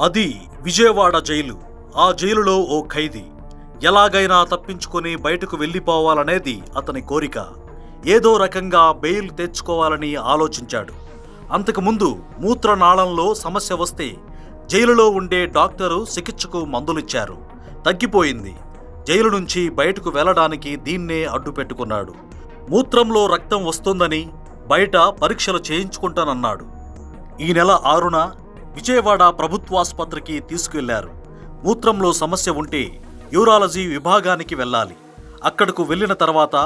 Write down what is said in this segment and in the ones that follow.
అది విజయవాడ జైలు. ఆ జైలులో ఓ ఖైదీ ఎలాగైనా తప్పించుకొని బయటకు వెళ్ళిపోవాలనేది అతని కోరిక. ఏదో రకంగా బెయిల్ తెచ్చుకోవాలని ఆలోచించాడు. అంతకుముందు మూత్రనాళంలో సమస్య వస్తే జైలులో ఉండే డాక్టరు చికిత్సకు మందులిచ్చారు. తగ్గిపోయింది. జైలు నుంచి బయటకు వెళ్లడానికి దీన్నే అడ్డు పెట్టుకున్నాడు. మూత్రంలో రక్తం వస్తుందని బయట పరీక్షలు చేయించుకుంటానన్నాడు. ఈ నెల 6న విజయవాడ ప్రభుత్వాసుపత్రికి తీసుకువెళ్లారు. మూత్రంలో సమస్య ఉంటే యూరాలజీ విభాగానికి వెళ్ళాలి. అక్కడకు వెళ్లిన తర్వాత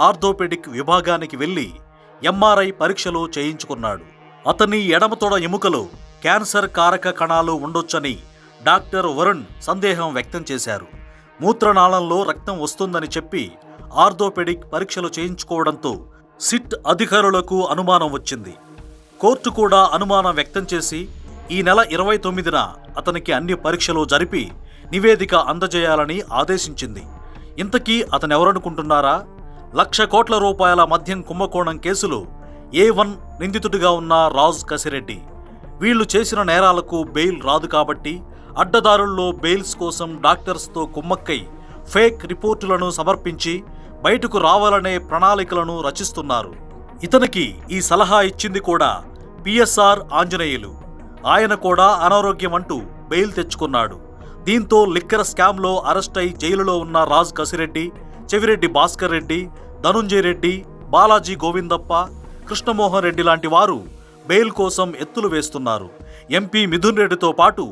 ఆర్థోపెడిక్ విభాగానికి వెళ్లి ఎంఆర్ఐ పరీక్షలు చేయించుకున్నాడు. అతని ఎడమ తొడ ఎముకలో క్యాన్సర్ కారక కణాలు ఉండొచ్చని డాక్టర్ వరుణ్ సందేహం వ్యక్తం చేశారు. మూత్రనాళంలో రక్తం వస్తుందని చెప్పి ఆర్థోపెడిక్ పరీక్షలు చేయించుకోవడంతో సిట్ అధికారులకు అనుమానం వచ్చింది. కోర్టు కూడా అనుమానం వ్యక్తం చేసి ఈ నెల 29న అతనికి అన్ని పరీక్షలు జరిపి నివేదిక అందజేయాలని ఆదేశించింది. ఇంతకీ అతనెవరనుకుంటున్నారా? 1,00,000 కోట్ల రూపాయల మద్యం కుంభకోణం కేసులో A1 నిందితుడిగా ఉన్న రాజ్ కసిరెడ్డి. వీళ్లు చేసిన నేరాలకు బెయిల్ రాదు కాబట్టి అడ్డదారుల్లో బెయిల్స్ కోసం డాక్టర్స్తో కుమ్మక్కై ఫేక్ రిపోర్టులను సమర్పించి బయటకు రావాలనే ప్రణాళికలను రచిస్తున్నారు. ఇతనికి ఈ సలహా ఇచ్చింది కూడా పిఎస్ఆర్ ఆంజనేయులు. ఆయన కూడా అనారోగ్యం అంటూ బెయిల్ తెచ్చుకున్నాడు. దీంతో లిక్కర్ స్కామ్లో అరెస్ట్ అయి జైలులో ఉన్న రాజ్ కసిరెడ్డి, చెవిరెడ్డి భాస్కర్ రెడ్డి, ధనుంజయ రెడ్డి, బాలాజీ గోవిందప్ప, కృష్ణమోహన్ రెడ్డి లాంటి వారు బెయిల్ కోసం ఎత్తులు వేస్తున్నారు. ఎంపీ మిథున్ రెడ్డితో పాటు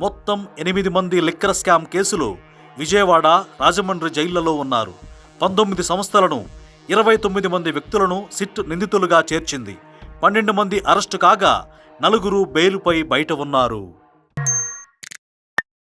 మొత్తం 8 మంది లిక్కర్ స్కామ్ కేసులో విజయవాడ, రాజమండ్రి జైళ్లలో ఉన్నారు. 19 సంస్థలను, 29 మంది వ్యక్తులను సిట్ నిందితులుగా చేర్చింది. 12 మంది అరెస్టు కాగా 4 బెయిలుపై బయట ఉన్నారు.